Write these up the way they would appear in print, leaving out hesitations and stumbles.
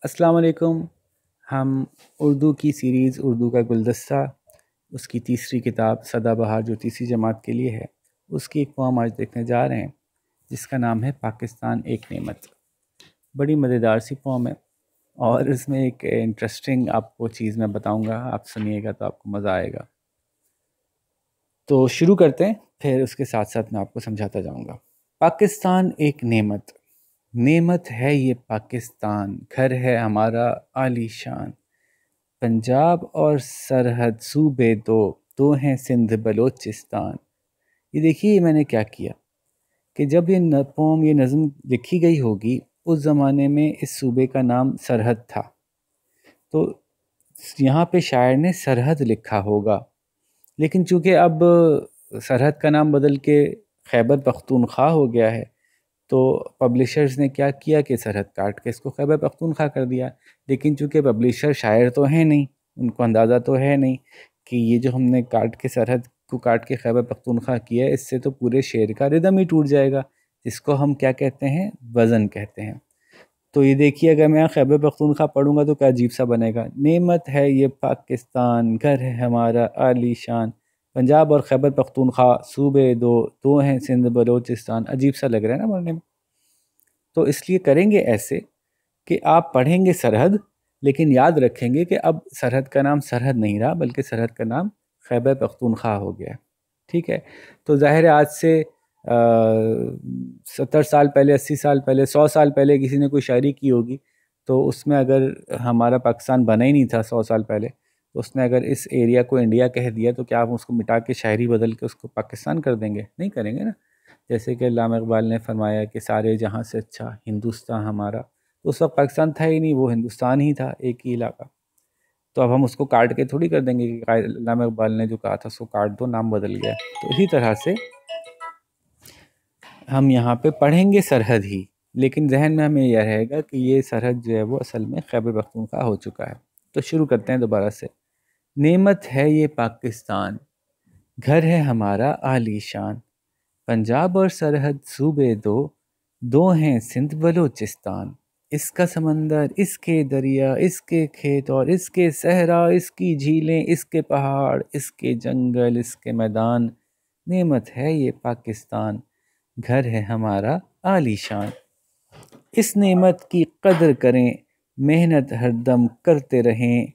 अस्सलाम वालेकुम। हम उर्दू की सीरीज़ उर्दू का गुलदस्ता उसकी तीसरी किताब सदाबहार जो तीसरी जमात के लिए है उसकी एक पोम आज देखने जा रहे हैं जिसका नाम है पाकिस्तान एक नेमत। बड़ी मज़ेदार सी पोम है और इसमें एक इंटरेस्टिंग आपको चीज़ मैं बताऊंगा, आप सुनिएगा तो आपको मज़ा आएगा। तो शुरू करते हैं, फिर उसके साथ साथ मैं आपको समझाता जाऊंगा। पाकिस्तान एक नेमत, नेमत है ये पाकिस्तान, घर है हमारा आलीशान। पंजाब और सरहद सूबे दो, दो हैं सिंध बलोचिस्तान। ये देखिए मैंने क्या किया कि जब ये पोम ये नज़म लिखी गई होगी उस ज़माने में इस सूबे का नाम सरहद था, तो यहाँ पे शायर ने सरहद लिखा होगा। लेकिन चूँकि अब सरहद का नाम बदल के खैबर पख्तूनख्वा हो गया है, तो पब्लिशर्स ने क्या किया कि सरहद काट के इसको खैबर पख्तूनख्वा कर दिया। लेकिन चूँकि पब्लिशर शायर तो है नहीं, उनको अंदाज़ा तो है नहीं कि ये जो हमने काट के सरहद को काट के खैबर पख्तूनख्वा किया है, इससे तो पूरे शेर का रिदम ही टूट जाएगा, जिसको हम क्या कहते हैं, वज़न कहते हैं। तो ये देखिए अगर मैं खैबर पख्तूनख्वा पढ़ूंगा तो क्या अजीब सा बनेगा। नेमत है ये पाकिस्तान, घर है हमारा आलीशान। पंजाब और खैबर पख्तूनख्वा सूबे दो, दो हैं सिंध बलोचिस्तान। अजीब सा लग रहा है ना पढ़ने में। तो इसलिए करेंगे ऐसे कि आप पढ़ेंगे सरहद, लेकिन याद रखेंगे कि अब सरहद का नाम सरहद नहीं रहा, बल्कि सरहद का नाम खैबर पख्तूनख्वा हो गया। ठीक है। तो ज़ाहिर है आज से 70 साल पहले, 80 साल पहले, 100 साल पहले किसी ने कोई शायरी की होगी, तो उसमें अगर हमारा पाकिस्तान बना ही नहीं था 100 साल पहले, तो उसने अगर इस एरिया को इंडिया कह दिया तो क्या आप उसको मिटा के शायरी बदल के उसको पाकिस्तान कर देंगे? नहीं करेंगे ना। जैसे कि अल्लामा इकबाल ने फरमाया कि सारे जहाँ से अच्छा हिंदुस्तान हमारा, तो उस वक्त पाकिस्तान था ही नहीं, वो हिंदुस्तान ही था, एक ही इलाका। तो अब हम उसको काट के थोड़ी कर देंगे कि अल्लामा इकबाल ने जो कहा था उसको काट दो, नाम बदल गया। तो इसी तरह से हम यहाँ पे पढ़ेंगे सरहद ही, लेकिन जहन में हमें यह रहेगा कि ये सरहद जो है वो असल में खैबर पख्तूनख्वा हो चुका है। तो शुरू करते हैं दोबारा से। नेमत है ये पाकिस्तान, घर है हमारा आलीशान। पंजाब और सरहद सूबे दो, दो हैं सिंध बलोचिस्तान। इसका समंदर, इसके दरिया, इसके खेत और इसके सहरा, इसकी झीलें, इसके पहाड़, इसके जंगल, इसके मैदान। नेमत है ये पाकिस्तान, घर है हमारा आलीशान। इस नेमत की कदर करें, मेहनत हरदम करते रहें।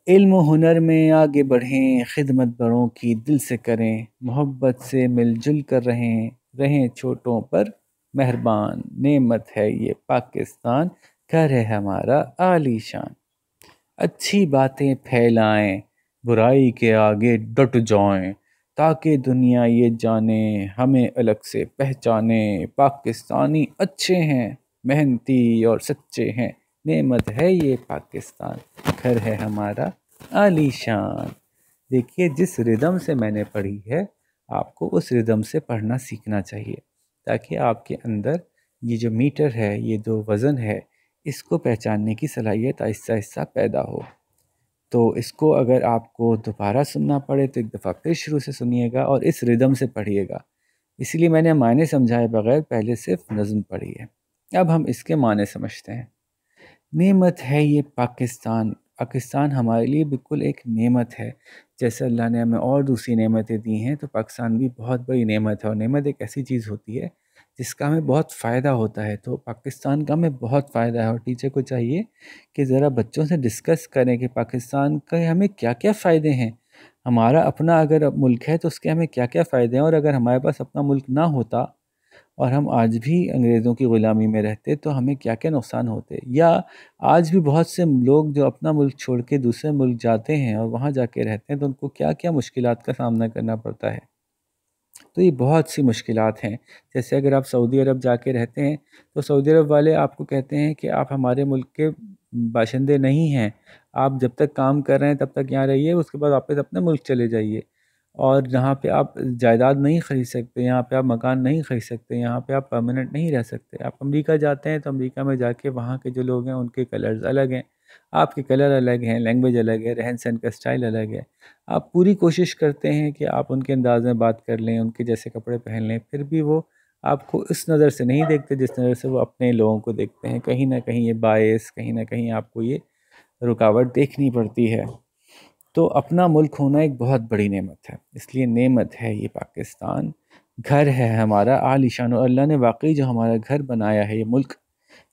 इल्म हुनर में आगे बढ़ें, खिदमत बड़ों की दिल से करें। मोहब्बत से मिलजुल कर रहें, रहें छोटों पर मेहरबान। नेमत है ये पाकिस्तान, घर है हमारा आलीशान। अच्छी बातें फैलाएं, बुराई के आगे डट जाएं, ताकि दुनिया ये जाने, हमें अलग से पहचाने। पाकिस्तानी अच्छे हैं, मेहनती और सच्चे हैं। नेमत है ये पाकिस्तान, घर है हमारा आलीशान। देखिए जिस रिदम से मैंने पढ़ी है, आपको उस रिदम से पढ़ना सीखना चाहिए, ताकि आपके अंदर ये जो मीटर है, ये जो वज़न है, इसको पहचानने की सलाहियत आहिस्ता आहिस्ता पैदा हो। तो इसको अगर आपको दोबारा सुनना पड़े तो एक दफ़ा फिर शुरू से सुनिएगा और इस रिदम से पढ़िएगा। इसलिए मैंने मायने समझाए बगैर पहले सिर्फ नज़म पढ़ी है। अब हम इसके मायने समझते हैं। नेमत है ये पाकिस्तान, पाकिस्तान हमारे लिए बिल्कुल एक नेमत है। जैसे अल्लाह ने हमें और दूसरी नेमतें दी हैं, तो पाकिस्तान भी बहुत बड़ी नेमत है। और नेमत एक ऐसी चीज़ होती है जिसका हमें बहुत फ़ायदा होता है। तो पाकिस्तान का हमें बहुत फ़ायदा है और टीचर को चाहिए कि ज़रा बच्चों से डिस्कस करें कि पाकिस्तान के हमें क्या-क्या फ़ायदे हैं। हमारा अपना अगर मुल्क है तो उसके हमें क्या-क्या फ़ायदे हैं, और अगर हमारे पास अपना मुल्क ना होता और हम आज भी अंग्रेज़ों की ग़ुलामी में रहते तो हमें क्या-क्या नुकसान होते। या आज भी बहुत से लोग जो अपना मुल्क छोड़ के दूसरे मुल्क जाते हैं और वहाँ जाके रहते हैं, तो उनको क्या-क्या मुश्किलात का सामना करना पड़ता है। तो ये बहुत सी मुश्किलात हैं। जैसे अगर आप सऊदी अरब जाके रहते हैं, तो सऊदी अरब वाले आपको कहते हैं कि आप हमारे मुल्क के बाशिंदे नहीं हैं। आप जब तक काम कर रहे हैं तब तक यहाँ रहिए, उसके बाद वापस अपने मुल्क चले जाइए। और यहाँ पे आप जायदाद नहीं ख़रीद सकते, यहाँ पे आप मकान नहीं ख़रीद सकते, यहाँ पे आप परमानेंट नहीं रह सकते। आप अमेरिका जाते हैं तो अमेरिका में जाके वहाँ के जो लोग हैं उनके कलर्स अलग हैं, आपके कलर अलग हैं, लैंग्वेज अलग है, रहन-सहन का स्टाइल अलग है। आप पूरी कोशिश करते हैं कि आप उनके अंदाज़ में बात कर लें, उनके जैसे कपड़े पहन लें, फिर भी वो आपको इस नज़र से नहीं देखते जिस नज़र से वो अपने लोगों को देखते हैं। कहीं ना कहीं ये बायस, कहीं ना कहीं आपको ये रुकावट देखनी पड़ती है। तो अपना मुल्क होना एक बहुत बड़ी नेमत है, इसलिए नेमत है ये पाकिस्तान, घर है हमारा आलीशान। और अल्लाह ने वाकई जो हमारा घर बनाया है, ये मुल्क,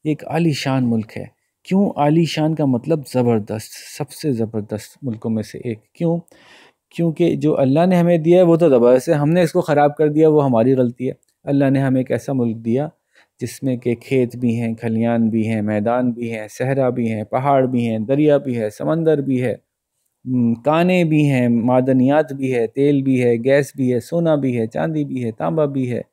ये एक आलीशान मुल्क है। क्यों आलीशान का मतलब ज़बरदस्त, सबसे ज़बरदस्त मुल्कों में से एक। क्यों? क्योंकि जो अल्लाह ने हमें दिया है वो तो ज़बरदस्त है, हमने इसको ख़राब कर दिया, वो हमारी गलती है। अल्लाह ने हमें एक ऐसा मुल्क दिया जिसमें के खेत भी हैं, खलियान भी हैं, मैदान भी हैं, सहरा भी हैं, पहाड़ भी हैं, दरिया भी है, समंदर भी है, काने भी हैं, मादनियात भी है, तेल भी है, गैस भी है, सोना भी है, चांदी भी है, तांबा भी है।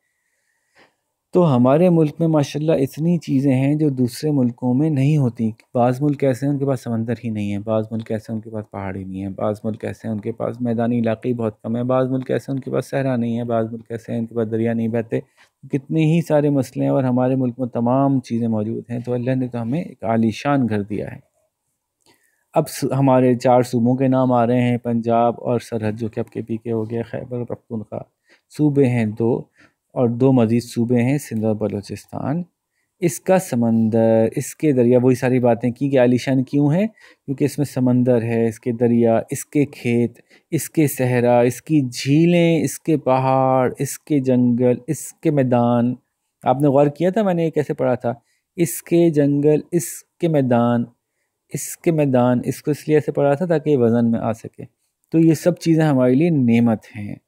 तो हमारे मुल्क में माशाल्लाह इतनी चीज़ें हैं जो दूसरे मुल्कों में नहीं होती। बाज़ मुल्क ऐसे हैं उनके पास समंदर ही नहीं है, बाज़ मुल्क ऐसे हैं उनके पास पहाड़ ही नहीं है, बाज़ मुल्क ऐसे हैं उनके पास मैदानी इलाके ही बहुत कम है, बाज़ मुल्क ऐसे हैं उनके पास सहरा नहीं है, बाज़ मुल्क ऐसे हैं उनके पास दरिया नहीं बहते। कितने ही सारे मसले हैं और हमारे मुल्क में तमाम चीज़ें मौजूद हैं। तो अल्लाह ने तो हमें एक आलीशान घर दिया है। अब हमारे 4 सूबों के नाम आ रहे हैं, पंजाब और सरहद जो कि अब के पी के हो गया, खैबर पख्तूनख्वा। सूबे हैं 2 और 2 मज़ीद सूबे हैं, सिंध और बलूचिस्तान। इसका समंदर, इसके दरिया, वही सारी बातें की कि आलीशान क्यों है, क्योंकि इसमें समंदर है, इसके दरिया, इसके खेत, इसके सहरा, इसकी झीलें, इसके पहाड़, इसके जंगल, इसके मैदान। आपने गौर किया था मैंने ये कैसे पढ़ा था? इसके जंगल, इसके मैदान, इसके मैदान, इसको इसलिए ऐसे पढ़ा था ताकि वज़न में आ सके। तो ये सब चीज़ें हमारे लिए नेमत हैं।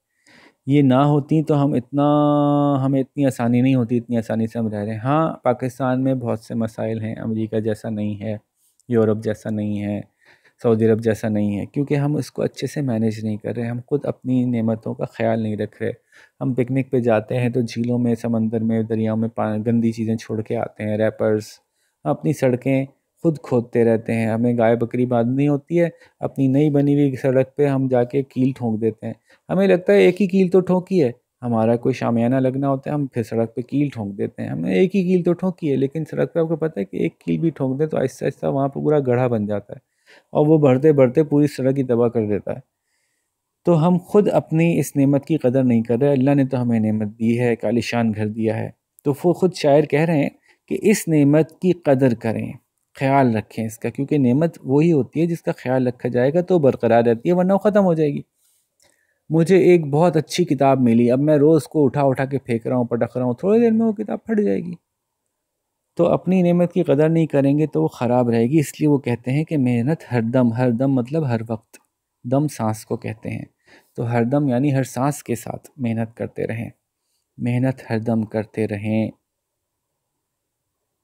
ये ना होती तो हमें इतनी आसानी नहीं होती, इतनी आसानी से हम रह रहे हैं। हाँ, पाकिस्तान में बहुत से मसाइल हैं, अमेरिका जैसा नहीं है, यूरोप जैसा नहीं है, सऊदी अरब जैसा नहीं है, क्योंकि हम इसको अच्छे से मैनेज नहीं कर रहे। हम खुद अपनी नेमतों का ख्याल नहीं रख रहे। हम पिकनिक पे जाते हैं तो झीलों में, समंदर में, दरियाओं में गंदी चीज़ें छोड़ के आते हैं, रैपर्स। अपनी सड़कें खुद खोदते रहते हैं। हमें गाय बकरी बांधनी होती है, अपनी नई बनी हुई सड़क पे हम जाके कील ठोक देते हैं। हमें लगता है एक ही कील तो ठोकी है, हमारा कोई शामियाना लगना होता है, हम फिर सड़क पे कील ठोक देते हैं। हमने एक ही कील तो ठोकी है, लेकिन सड़क पे आपको पता है कि एक कील भी ठोक दे तो आहिस्ता आहिस्ता वहाँ पर पूरा गड्ढा बन जाता है और वो बढ़ते बढ़ते पूरी सड़क ही तबाह कर देता है। तो हम खुद अपनी इस नेमत की कदर नहीं कर रहे। अल्लाह ने तो हमें नेमत दी है, एक आलीशान घर दिया है। तो वो खुद शायर कह रहे हैं कि इस नेमत की कदर करें, ख्याल रखें इसका, क्योंकि नेमत वही होती है जिसका ख्याल रखा जाएगा तो बरकरार रहती है, वरना वो ख़त्म हो जाएगी। मुझे एक बहुत अच्छी किताब मिली, अब मैं रोज़ को उठा उठा के फेंक रहा हूँ, पटक रहा हूँ, थोड़ी देर में वो किताब फट जाएगी। तो अपनी नेमत की कदर नहीं करेंगे तो वो ख़राब रहेगी। इसलिए वो कहते हैं कि मेहनत हर दम मतलब हर वक्त, दम सांस को कहते हैं। तो हर दम यानी हर सांस के साथ मेहनत करते रहें, मेहनत हर दम करते रहें,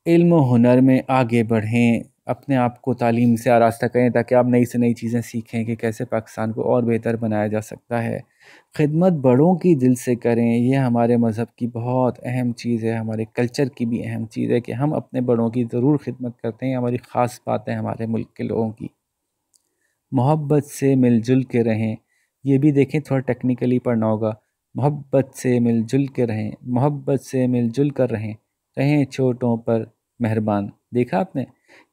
इल्म और हुनर में आगे बढ़ें, अपने आप को तालीम से आरास्ता करें ताकि आप नई से नई चीज़ें सीखें कि कैसे पाकिस्तान को और बेहतर बनाया जा सकता है। खिदमत बड़ों की दिल से करें, ये हमारे मज़हब की बहुत अहम चीज़ है, हमारे कल्चर की भी अहम चीज़ है कि हम अपने बड़ों की ज़रूर खिदमत करते हैं। हमारी ख़ास बात है हमारे मुल्क के लोगों की। मोहब्बत से मिलजुल के रहें, ये भी देखें, थोड़ा टेक्निकली पढ़ना होगा। मोहब्बत से मिलजुल के रहें, मोहब्बत से मिलजुल कर रहें, रहें छोटों पर मेहरबान। देखा आपने?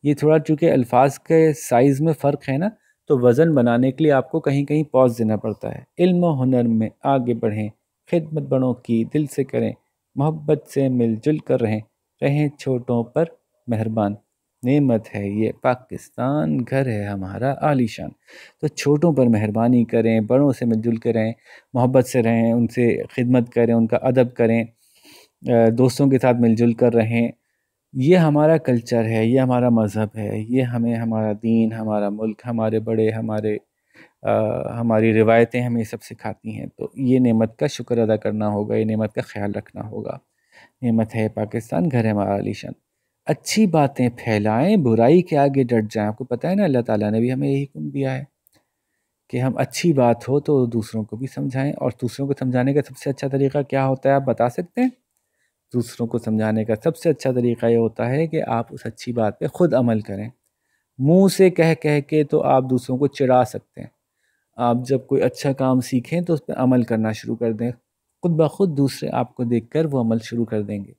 ये थोड़ा चूँकि अल्फाज के साइज़ में फ़र्क है ना, तो वज़न बनाने के लिए आपको कहीं कहीं पॉज़ देना पड़ता है। इल्म और हुनर में आगे बढ़ें, खिदमत बड़ों की दिल से करें, मोहब्बत से मिलजुल कर रहें, रहें छोटों पर मेहरबान। नेमत है ये पाकिस्तान, घर है हमारा आलीशान। तो छोटों पर मेहरबानी करें, बड़ों से मिलजुल के रहें, मोहब्बत से रहें, उनसे खिदमत करें, उनका अदब करें, दोस्तों के साथ मिलजुल कर रहें। ये हमारा कल्चर है, ये हमारा मज़हब है, ये हमें हमारा दीन, हमारा मुल्क, हमारे बड़े, हमारी रिवायतें हमें ये सब सिखाती हैं। तो ये नेमत का शुक्र अदा करना होगा, ये नेमत का ख्याल रखना होगा। नेमत है पाकिस्तान, घर है हमारा आलीशान। अच्छी बातें फैलाएं, बुराई के आगे डट जाएं। आपको पता है ना, अल्लाह ताला ने भी हमें यही हुक्म दिया है कि हम अच्छी बात हो तो दूसरों को भी समझाएं। और दूसरों को समझाने का सबसे अच्छा तरीका क्या होता है, आप बता सकते हैं? दूसरों को समझाने का सबसे अच्छा तरीका ये होता है कि आप उस अच्छी बात पे खुद अमल करें। मुंह से कह कह के तो आप दूसरों को चिढ़ा सकते हैं। आप जब कोई अच्छा काम सीखें तो उस पर अमल करना शुरू कर दें, खुद ब खुद दूसरे आपको देखकर वो अमल शुरू कर देंगे।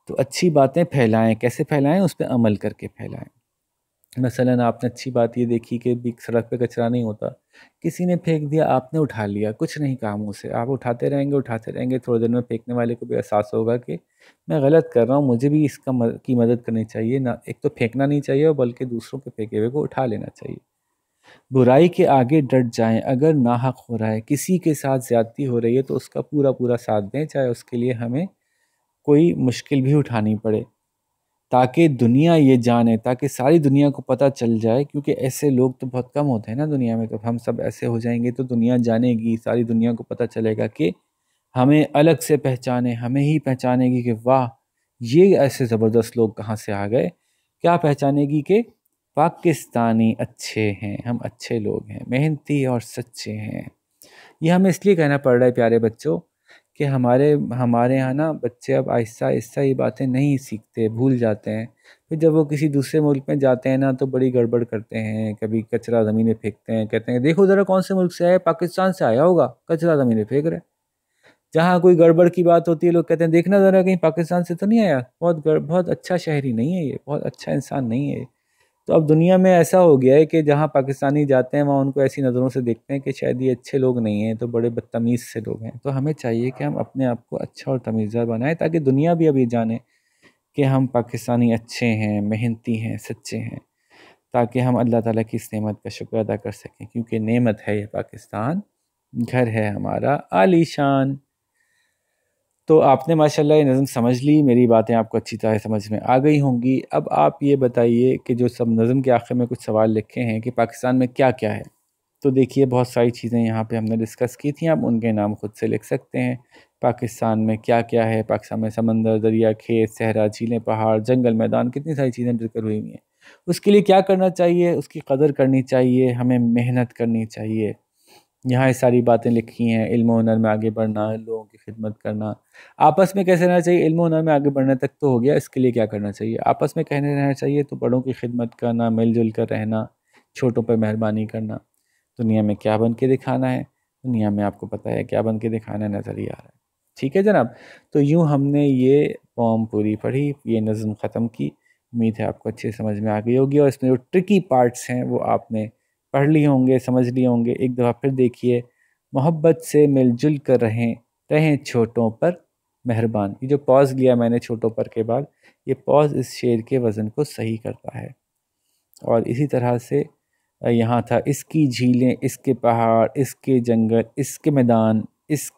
तो अच्छी बातें फैलाएं, कैसे फैलाएं? उस पर अमल करके फैलाएं। मसलन आपने अच्छी बात ये देखी कि भी सड़क पे कचरा नहीं होता, किसी ने फेंक दिया, आपने उठा लिया, कुछ नहीं कहा मुँह से, आप उठाते रहेंगे, थोड़ी देर में फेंकने वाले को भी एहसास होगा कि मैं गलत कर रहा हूँ, मुझे भी इसका की मदद करनी चाहिए ना, एक तो फेंकना नहीं चाहिए और बल्कि दूसरों के फेंके हुए को उठा लेना चाहिए। बुराई के आगे डट जाएं, अगर नाहक हो रहा है, किसी के साथ ज्यादती हो रही है तो उसका पूरा पूरा साथ दें, चाहे उसके लिए हमें कोई मुश्किल भी उठानी पड़े, ताकि दुनिया ये जाने, ताकि सारी दुनिया को पता चल जाए, क्योंकि ऐसे लोग तो बहुत कम होते हैं ना दुनिया में। तो हम सब ऐसे हो जाएंगे तो दुनिया जानेगी, सारी दुनिया को पता चलेगा कि हमें अलग से पहचाने, हमें ही पहचानेगी कि वाह, ये ऐसे ज़बरदस्त लोग कहाँ से आ गए। क्या पहचानेगी कि पाकिस्तानी अच्छे हैं, हम अच्छे लोग हैं, मेहनती और सच्चे हैं। ये हमें इसलिए कहना पड़ रहा है प्यारे बच्चों कि हमारे हमारे यहाँ ना बच्चे अब आहिस्ता आहिस्ता ये बातें नहीं सीखते, भूल जाते हैं। फिर जब वो किसी दूसरे मुल्क में जाते हैं ना तो बड़ी गड़बड़ करते हैं, कभी कचरा ज़मीन में फेंकते हैं, कहते हैं देखो ज़रा कौन से मुल्क से आया, पाकिस्तान से आया होगा, कचरा ज़मीन में फेंक रहा है। जहाँ कोई गड़बड़ की बात होती है लोग कहते हैं देखना ज़रा कहीं पाकिस्तान से तो नहीं आया, बहुत अच्छा शहरी नहीं है ये, बहुत अच्छा इंसान नहीं है ये। तो अब दुनिया में ऐसा हो गया है कि जहाँ पाकिस्तानी जाते हैं वहाँ उनको ऐसी नज़रों से देखते हैं कि शायद ये अच्छे लोग नहीं हैं, तो बड़े बदतमीज़ से लोग हैं। तो हमें चाहिए कि हम अपने आप को अच्छा और तमीज़दार बनाएं, ताकि दुनिया भी अब ये जाने कि हम पाकिस्तानी अच्छे हैं, मेहनती हैं, सच्चे हैं, ताकि हम अल्लाह ताला की इस नेमत का शुक्र अदा कर सकें, क्योंकि नेमत है ये पाकिस्तान, घर है हमारा आलीशान। तो आपने माशाल्लाह ये नज़म समझ ली, मेरी बातें आपको अच्छी तरह समझ में आ गई होंगी। अब आप ये बताइए कि जो सब नज़म के आखिर में कुछ सवाल लिखे हैं कि पाकिस्तान में क्या क्या है, तो देखिए बहुत सारी चीज़ें यहाँ पे हमने डिस्कस की थी, आप उनके नाम खुद से लिख सकते हैं। पाकिस्तान में क्या क्या है, पाकिस्तान में समंदर, दरिया, खेत, सहरा, झीलें, पहाड़, जंगल, मैदान, कितनी सारी चीज़ें जिक्र हुई हुई हैं। उसके लिए क्या करना चाहिए, उसकी कदर करनी चाहिए, हमें मेहनत करनी चाहिए। यहाँ ये सारी बातें लिखी हैं, इल्म और हुनर में आगे बढ़ना, लोगों की खिदमत करना, आपस में कैसे रहना चाहिए, इल्म और हुनर में आगे बढ़ने तक तो हो गया, इसके लिए क्या करना चाहिए, आपस में कहने रहना चाहिए तो बड़ों की खिदमत करना, मिलजुल कर रहना, छोटों पर मेहरबानी करना। दुनिया में क्या बन के दिखाना है, दुनिया में आपको पता है क्या बन के दिखाना नज़र ही आ रहा है। ठीक है जनाब, तो यूँ हमने ये पोम पूरी पढ़ी, ये नज़म ख़त्म की। उम्मीद है आपको अच्छे समझ में आ गई होगी, और इसमें जो ट्रिकी पार्ट्स हैं वो आपने पढ़ लिए होंगे, समझ लिए होंगे। एक दफ़ा फिर देखिए, मोहब्बत से मिलजुल कर रहें, रहें छोटों पर मेहरबान। ये जो पॉज लिया मैंने छोटों पर के बाद, ये पॉज इस शेर के वज़न को सही करता है। और इसी तरह से यहाँ था, इसकी झीलें, इसके पहाड़, इसके जंगल, इसके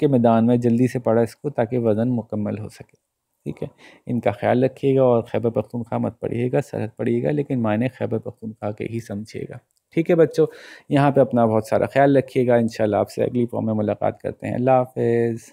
मैदान में जल्दी से पढ़ा इसको ताकि वज़न मुकम्मल हो सके। ठीक है, इनका ख्याल रखिएगा, और खैबर पख्तूनख्वा मत पढ़िएगा, सरहद पढ़िएगा, लेकिन मायने खैबर पख्तूनख्वा के ही समझिएगा। ठीक है बच्चों, यहाँ पे अपना बहुत सारा ख्याल रखिएगा। इंशाल्लाह आपसे अगली फॉर्म में मुलाकात करते हैं। अल्लाह हाफ़िज़।